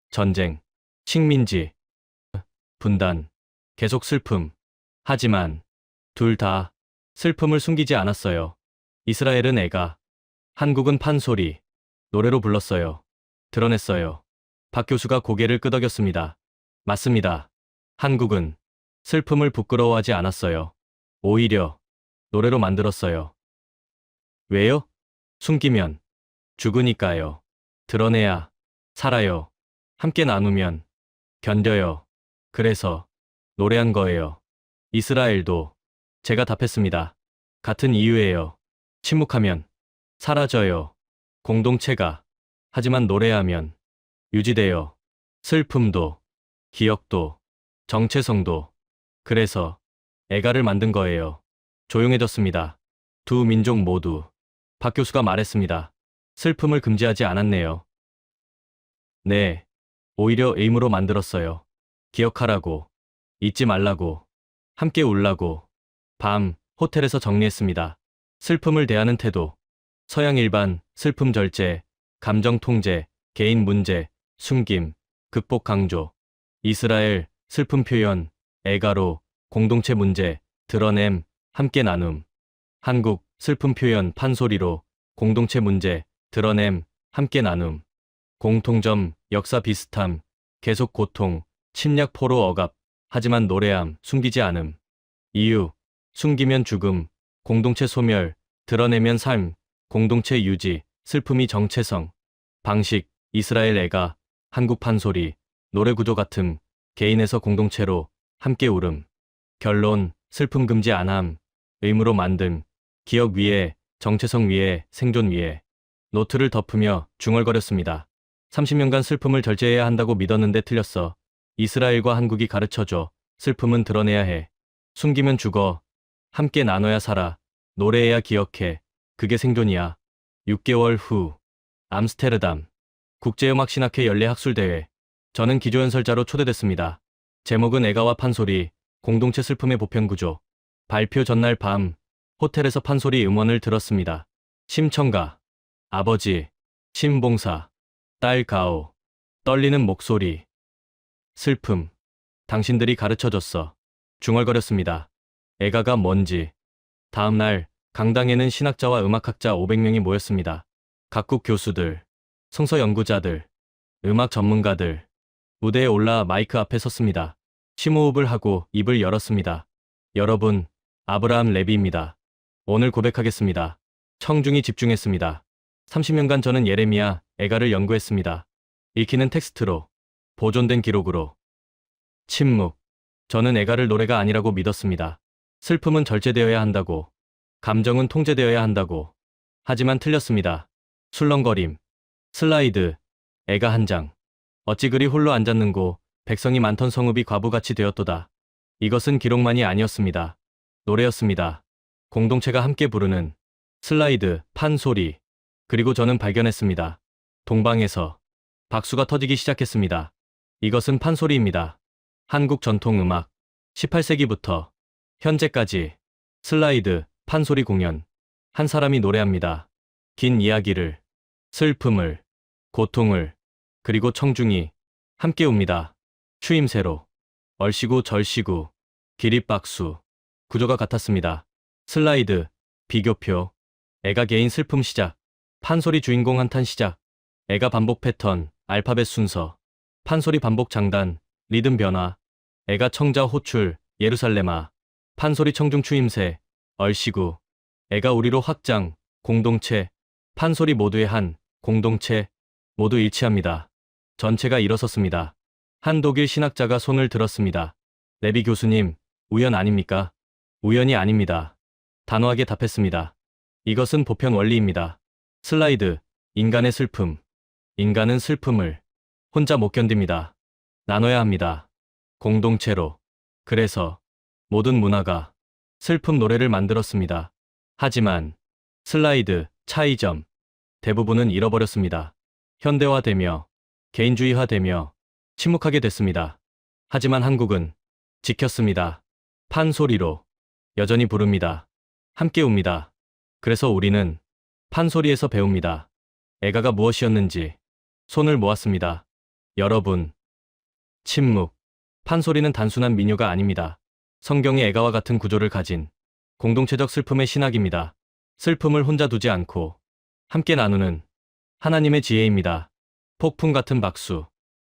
전쟁, 식민지, 분단, 계속 슬픔. 하지만 둘 다 슬픔을 숨기지 않았어요. 이스라엘은 애가, 한국은 판소리, 노래로 불렀어요. 드러냈어요. 박 교수가 고개를 끄덕였습니다. 맞습니다. 한국은 슬픔을 부끄러워하지 않았어요. 오히려 노래로 만들었어요. 왜요? 숨기면 죽으니까요. 드러내야 살아요. 함께 나누면 견뎌요. 그래서 노래한 거예요. 이스라엘도. 제가 답했습니다. 같은 이유예요. 침묵하면 사라져요. 공동체가. 하지만 노래하면 유지돼요. 슬픔도, 기억도, 정체성도. 그래서 애가를 만든 거예요. 조용해졌습니다. 두 민족 모두. 박 교수가 말했습니다. 슬픔을 금지하지 않았네요. 네. 오히려 에임으로 만들었어요. 기억하라고. 잊지 말라고. 함께 울라고. 밤, 호텔에서 정리했습니다. 슬픔을 대하는 태도. 서양 일반, 슬픔 절제, 감정 통제, 개인 문제, 숨김, 극복 강조. 이스라엘, 슬픔 표현, 애가로, 공동체 문제, 드러냄, 함께 나눔. 한국, 슬픔 표현, 판소리로, 공동체 문제, 드러냄, 함께 나눔. 공통점, 역사 비슷함, 계속 고통, 침략 포로 억압, 하지만 노래함, 숨기지 않음. 이유, 숨기면 죽음, 공동체 소멸, 드러내면 삶, 공동체 유지, 슬픔이 정체성. 방식, 이스라엘 애가, 한국 판소리, 노래 구조 같음, 개인에서 공동체로, 함께 울음. 결론, 슬픔 금지 안함, 의무로 만듦, 기억 위에, 정체성 위에, 생존 위에. 노트를 덮으며 중얼거렸습니다. 30년간 슬픔을 절제해야 한다고 믿었는데 틀렸어. 이스라엘과 한국이 가르쳐줘. 슬픔은 드러내야 해. 숨기면 죽어. 함께 나눠야 살아. 노래해야 기억해. 그게 생존이야. 6개월 후. 암스테르담. 국제음악신학회 연례학술대회. 저는 기조연설자로 초대됐습니다. 제목은 애가와 판소리, 공동체 슬픔의 보편구조. 발표 전날 밤, 호텔에서 판소리 음원을 들었습니다. 심청가. 아버지. 심봉사. 딸 가오. 떨리는 목소리. 슬픔. 당신들이 가르쳐줬어. 중얼거렸습니다. 애가가 뭔지. 다음 날 강당에는 신학자와 음악학자 500명이 모였습니다. 각국 교수들, 성서 연구자들, 음악 전문가들. 무대에 올라 마이크 앞에 섰습니다. 심호흡을 하고 입을 열었습니다. 여러분, 아브라함 레비입니다. 오늘 고백하겠습니다. 청중이 집중했습니다. 30년간 저는 예레미야, 애가를 연구했습니다. 읽히는 텍스트로, 보존된 기록으로. 침묵. 저는 애가를 노래가 아니라고 믿었습니다. 슬픔은 절제되어야 한다고. 감정은 통제되어야 한다고. 하지만 틀렸습니다. 술렁거림. 슬라이드. 애가 한 장. 어찌 그리 홀로 앉았는고 백성이 많던 성읍이 과부같이 되었도다. 이것은 기록만이 아니었습니다. 노래였습니다. 공동체가 함께 부르는 슬라이드, 판소리. 그리고 저는 발견했습니다. 동방에서 박수가 터지기 시작했습니다. 이것은 판소리입니다. 한국 전통 음악. 18세기부터 현재까지 슬라이드, 판소리 공연. 한 사람이 노래합니다. 긴 이야기를, 슬픔을, 고통을, 그리고 청중이 함께 웁니다. 추임새로, 얼씨구 절씨구, 기립박수. 구조가 같았습니다. 슬라이드, 비교표, 애가 개인 슬픔 시작, 판소리 주인공 한탄 시작, 애가 반복 패턴, 알파벳 순서, 판소리 반복 장단, 리듬 변화, 애가 청자 호출, 예루살렘아, 판소리 청중 추임새, 얼씨구, 애가 우리로 확장, 공동체, 판소리 모두의 한, 공동체, 모두 일치합니다. 전체가 일어섰습니다. 한 독일 신학자가 손을 들었습니다. 레비 교수님, 우연 아닙니까? 우연이 아닙니다. 단호하게 답했습니다. 이것은 보편 원리입니다. 슬라이드, 인간의 슬픔. 인간은 슬픔을 혼자 못 견딥니다. 나눠야 합니다. 공동체로. 그래서 모든 문화가 슬픔 노래를 만들었습니다. 하지만 슬라이드, 차이점. 대부분은 잃어버렸습니다. 현대화되며 개인주의화되며 침묵하게 됐습니다. 하지만 한국은 지켰습니다. 판소리로 여전히 부릅니다. 함께 웁니다. 그래서 우리는 판소리에서 배웁니다. 애가가 무엇이었는지 손을 모았습니다. 여러분, 침묵. 판소리는 단순한 민요가 아닙니다. 성경의 애가와 같은 구조를 가진 공동체적 슬픔의 신학입니다. 슬픔을 혼자 두지 않고 함께 나누는 하나님의 지혜입니다. 폭풍 같은 박수.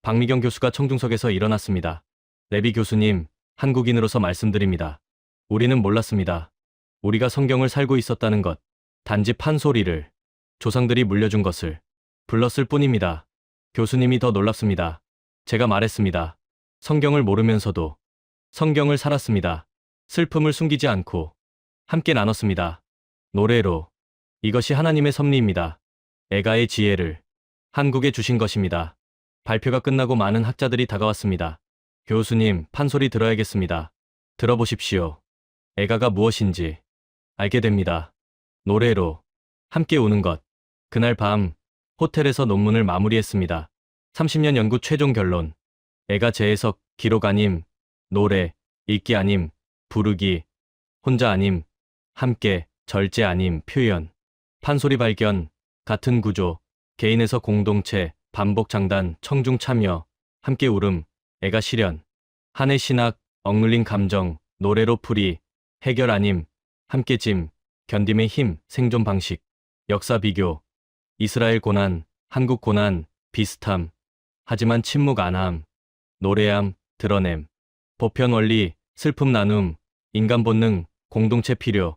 박미경 교수가 청중석에서 일어났습니다. 레비 교수님, 한국인으로서 말씀드립니다. 우리는 몰랐습니다. 우리가 성경을 살고 있었다는 것, 단지 판소리를, 조상들이 물려준 것을 불렀을 뿐입니다. 교수님이 더 놀랍습니다. 제가 말했습니다. 성경을 모르면서도 성경을 살았습니다. 슬픔을 숨기지 않고 함께 나눴습니다. 노래로. 이것이 하나님의 섭리입니다. 애가의 지혜를 한국에 주신 것입니다. 발표가 끝나고 많은 학자들이 다가왔습니다. 교수님, 판소리 들어야겠습니다. 들어보십시오. 애가가 무엇인지 알게 됩니다. 노래로 함께 우는 것. 그날 밤 호텔에서 논문을 마무리했습니다. 30년 연구 최종 결론. 애가 재해석, 기록 아님, 노래, 읽기 아님, 부르기, 혼자 아님, 함께, 절제 아님, 표현. 판소리 발견, 같은 구조, 개인에서 공동체, 반복 장단, 청중 참여, 함께 울음, 애가 실현. 한해 신학, 억눌린 감정, 노래로 풀이, 해결 아님, 함께 짐, 견딤의 힘, 생존 방식. 역사 비교. 이스라엘 고난, 한국 고난, 비슷함. 하지만 침묵 안함, 노래함, 드러냄. 보편 원리, 슬픔 나눔, 인간 본능, 공동체 필요.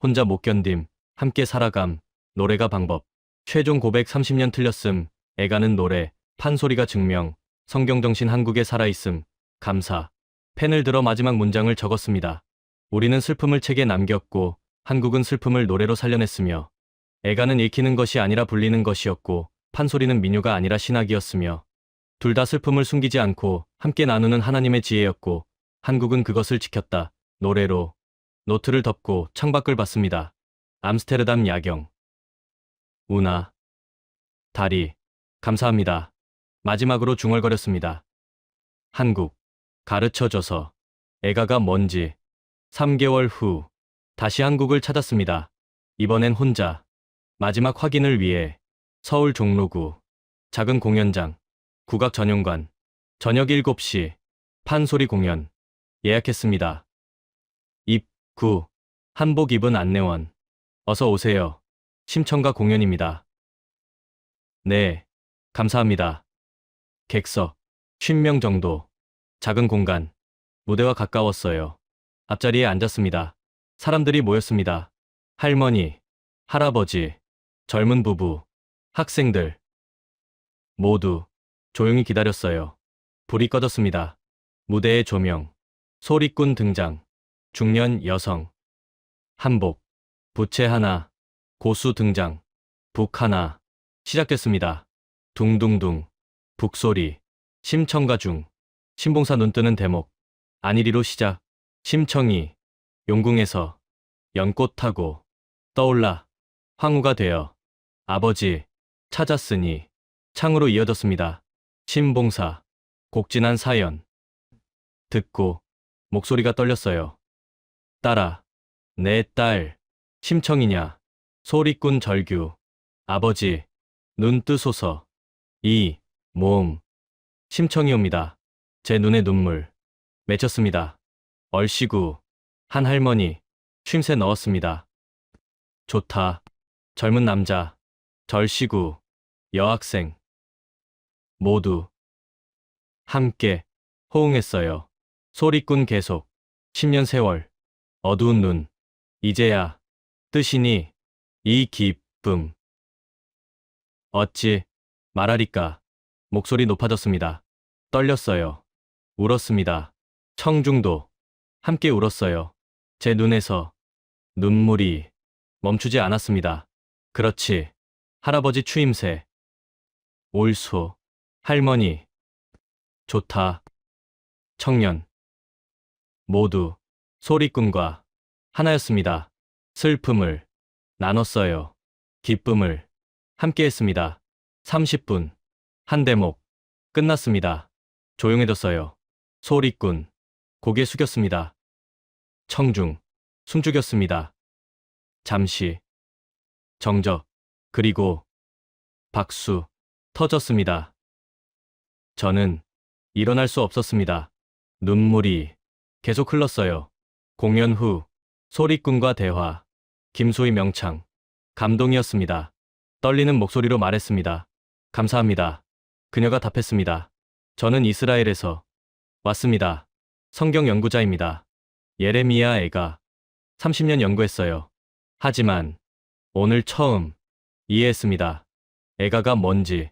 혼자 못 견딤, 함께 살아감, 노래가 방법. 최종 고백 30년 틀렸음, 애가는 노래, 판소리가 증명, 성경 정신 한국에 살아있음, 감사. 펜을 들어 마지막 문장을 적었습니다. 우리는 슬픔을 책에 남겼고, 한국은 슬픔을 노래로 살려냈으며, 애가는 읽히는 것이 아니라 불리는 것이었고, 판소리는 민요가 아니라 신학이었으며, 둘 다 슬픔을 숨기지 않고 함께 나누는 하나님의 지혜였고, 한국은 그것을 지켰다. 노래로. 노트를 덮고 창밖을 봤습니다. 암스테르담 야경. 운하. 다리. 감사합니다. 마지막으로 중얼거렸습니다. 한국. 가르쳐줘서. 애가가 뭔지. 3개월 후. 다시 한국을 찾았습니다. 이번엔 혼자. 마지막 확인을 위해. 서울 종로구. 작은 공연장. 국악 전용관. 저녁 7시. 판소리 공연. 예약했습니다. 입구. 한복 입은 안내원. 어서 오세요. 심청가 공연입니다. 네. 감사합니다. 객석. 50명 정도. 작은 공간. 무대와 가까웠어요. 앞자리에 앉았습니다. 사람들이 모였습니다. 할머니, 할아버지, 젊은 부부, 학생들. 모두 조용히 기다렸어요. 불이 꺼졌습니다. 무대의 조명. 소리꾼 등장. 중년 여성. 한복. 부채 하나. 고수 등장. 북 하나. 시작됐습니다. 둥둥둥. 북소리. 심청가 중. 신봉사 눈뜨는 대목. 안일이로 시작. 심청이. 용궁에서. 연꽃 타고. 떠올라. 황후가 되어. 아버지. 찾았으니. 창으로 이어졌습니다. 신봉사. 곡진한 사연. 듣고. 목소리가 떨렸어요. 따라. 내 딸, 심청이냐. 소리꾼 절규. 아버지, 눈 뜨소서. 이, 몸. 심청이옵니다. 제 눈에 눈물. 맺혔습니다. 얼씨구. 한 할머니. 쉼새 넣었습니다. 좋다. 젊은 남자. 절씨구. 여학생. 모두. 함께. 호응했어요. 소리꾼 계속. 10년 세월. 어두운 눈. 이제야. 뜨시니. 이 기쁨. 어찌. 말하리까. 목소리 높아졌습니다. 떨렸어요. 울었습니다. 청중도. 함께 울었어요. 제 눈에서. 눈물이. 멈추지 않았습니다. 그렇지. 할아버지 추임새. 올소. 할머니. 좋다. 청년. 모두. 소리꾼과 하나였습니다. 슬픔을 나눴어요. 기쁨을 함께 했습니다. 30분. 한 대목. 끝났습니다. 조용해졌어요. 소리꾼. 고개 숙였습니다. 청중. 숨죽였습니다. 잠시. 정적. 그리고 박수. 터졌습니다. 저는 일어날 수 없었습니다. 눈물이 계속 흘렀어요. 공연 후. 소리꾼과 대화. 김소희 명창. 감동이었습니다. 떨리는 목소리로 말했습니다. 감사합니다. 그녀가 답했습니다. 저는 이스라엘에서 왔습니다. 성경 연구자입니다. 예레미야 애가 30년 연구했어요. 하지만 오늘 처음 이해했습니다. 애가가 뭔지.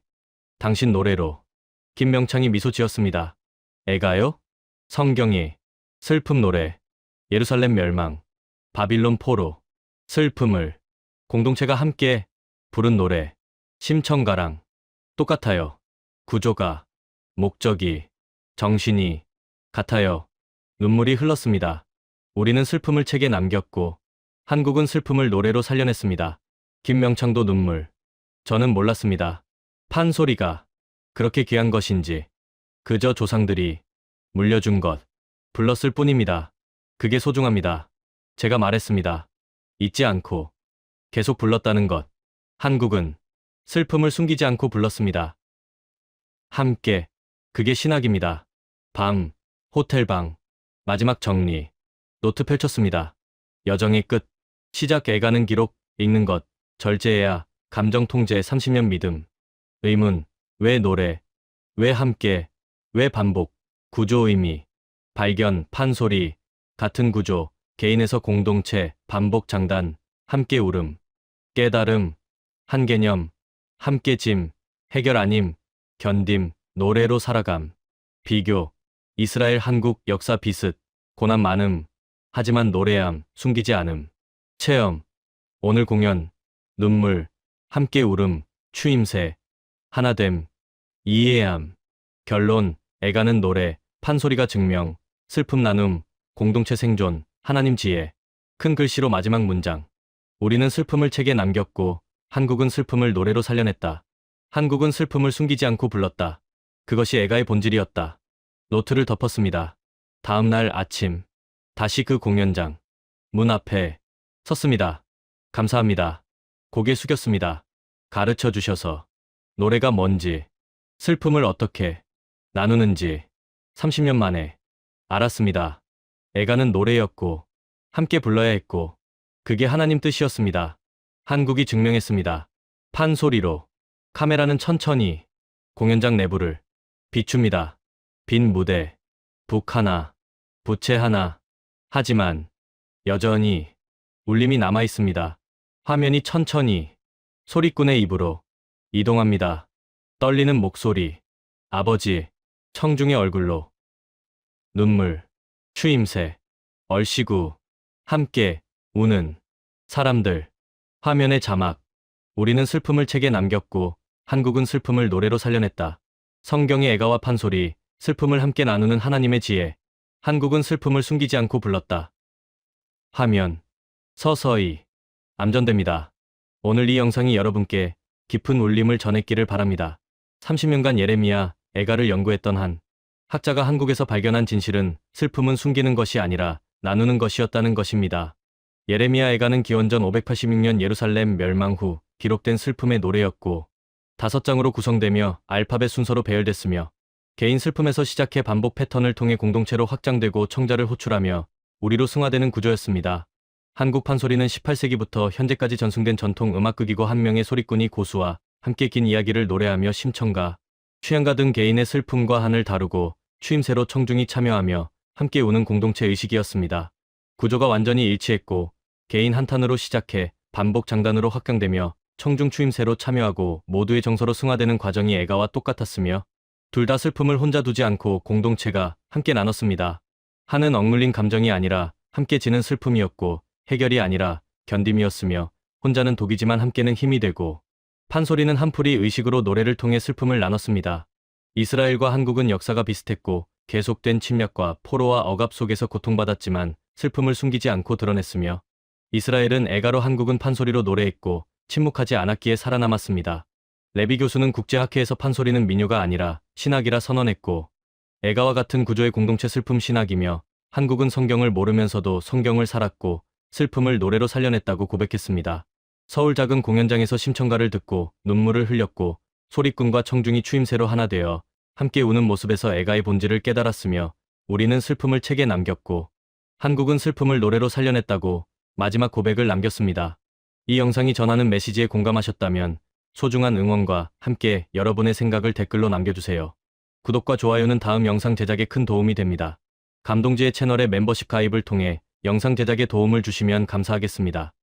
당신 노래로. 김명창이 미소 지었습니다. 애가요? 성경이. 슬픔 노래. 예루살렘 멸망. 바빌론 포로. 슬픔을 공동체가 함께 부른 노래. 심청가랑 똑같아요. 구조가, 목적이, 정신이 같아요. 눈물이 흘렀습니다. 우리는 슬픔을 책에 남겼고 한국은 슬픔을 노래로 살려냈습니다. 김명창도 눈물. 저는 몰랐습니다. 판소리가 그렇게 귀한 것인지. 그저 조상들이 물려준 것, 불렀을 뿐입니다. 그게 소중합니다. 제가 말했습니다. 잊지 않고 계속 불렀다는 것. 한국은 슬픔을 숨기지 않고 불렀습니다. 함께. 그게 신학입니다. 밤, 호텔방, 마지막 정리. 노트 펼쳤습니다. 여정의 끝. 시작. 애가는 기록. 읽는 것. 절제해야. 감정 통제. 30년 믿음. 의문. 왜 노래? 왜 함께? 왜 반복? 구조 의미. 발견. 판소리. 같은 구조. 개인에서 공동체. 반복 장단. 함께 울음. 깨달음. 한 개념. 함께 짐. 해결 아님. 견딤. 노래로 살아감. 비교. 이스라엘 한국 역사 비슷. 고난 많음. 하지만 노래함. 숨기지 않음. 체험. 오늘 공연. 눈물. 함께 울음. 추임새. 하나됨. 이해함. 결론. 애가는 노래. 판소리가 증명. 슬픔 나눔. 공동체 생존. 하나님 지혜. 큰 글씨로 마지막 문장. 우리는 슬픔을 책에 남겼고 한국은 슬픔을 노래로 살려냈다. 한국은 슬픔을 숨기지 않고 불렀다. 그것이 애가의 본질이었다. 노트를 덮었습니다. 다음 날 아침. 다시 그 공연장. 문 앞에 섰습니다. 감사합니다. 고개 숙였습니다. 가르쳐 주셔서. 노래가 뭔지, 슬픔을 어떻게 나누는지 30년 만에 알았습니다. 애가는 노래였고 함께 불러야 했고 그게 하나님 뜻이었습니다. 한국이 증명했습니다. 판소리로. 카메라는 천천히 공연장 내부를 비춥니다. 빈 무대, 북 하나, 부채 하나. 하지만 여전히 울림이 남아 있습니다. 화면이 천천히 소리꾼의 입으로 이동합니다. 떨리는 목소리, 아버지, 청중의 얼굴로. 눈물, 추임새, 얼씨구, 함께 우는 사람들. 화면의 자막. 우리는 슬픔을 책에 남겼고 한국은 슬픔을 노래로 살려냈다. 성경의 애가와 판소리, 슬픔을 함께 나누는 하나님의 지혜. 한국은 슬픔을 숨기지 않고 불렀다. 화면. 서서히 암전됩니다. 오늘 이 영상이 여러분께 깊은 울림을 전했기를 바랍니다. 30년간 예레미야, 애가를 연구했던 한 학자가 한국에서 발견한 진실은 슬픔은 숨기는 것이 아니라 나누는 것이었다는 것입니다. 예레미야 애가는 기원전 586년 예루살렘 멸망 후 기록된 슬픔의 노래였고 5장으로 구성되며 알파벳 순서로 배열됐으며 개인 슬픔에서 시작해 반복 패턴을 통해 공동체로 확장되고 청자를 호출하며 우리로 승화되는 구조였습니다. 한국 판소리는 18세기부터 현재까지 전승된 전통 음악극이고 한 명의 소리꾼이 고수와 함께 긴 이야기를 노래하며 심청가, 취향가 등 개인의 슬픔과 한을 다루고 추임새로 청중이 참여하며 함께 우는 공동체 의식이었습니다. 구조가 완전히 일치했고 개인 한탄으로 시작해 반복 장단으로 확장되며 청중 추임새로 참여하고 모두의 정서로 승화되는 과정이 애가와 똑같았으며 둘 다 슬픔을 혼자 두지 않고 공동체가 함께 나눴습니다. 한은 억눌린 감정이 아니라 함께 지는 슬픔이었고 해결이 아니라 견딤이었으며 혼자는 독이지만 함께는 힘이 되고 판소리는 한풀이 의식으로 노래를 통해 슬픔을 나눴습니다. 이스라엘과 한국은 역사가 비슷했고 계속된 침략과 포로와 억압 속에서 고통받았지만 슬픔을 숨기지 않고 드러냈으며 이스라엘은 애가로 한국은 판소리로 노래했고 침묵하지 않았기에 살아남았습니다. 레비 교수는 국제학회에서 판소리는 민요가 아니라 신학이라 선언했고 애가와 같은 구조의 공동체 슬픔 신학이며 한국은 성경을 모르면서도 성경을 살았고 슬픔을 노래로 살려냈다고 고백했습니다. 서울 작은 공연장에서 심청가를 듣고 눈물을 흘렸고 소리꾼과 청중이 추임새로 하나 되어 함께 우는 모습에서 애가의 본질을 깨달았으며 우리는 슬픔을 책에 남겼고 한국은 슬픔을 노래로 살려냈다고 마지막 고백을 남겼습니다. 이 영상이 전하는 메시지에 공감하셨다면 소중한 응원과 함께 여러분의 생각을 댓글로 남겨주세요. 구독과 좋아요는 다음 영상 제작에 큰 도움이 됩니다. 감동지의 채널의 멤버십 가입을 통해 영상 제작에 도움을 주시면 감사하겠습니다.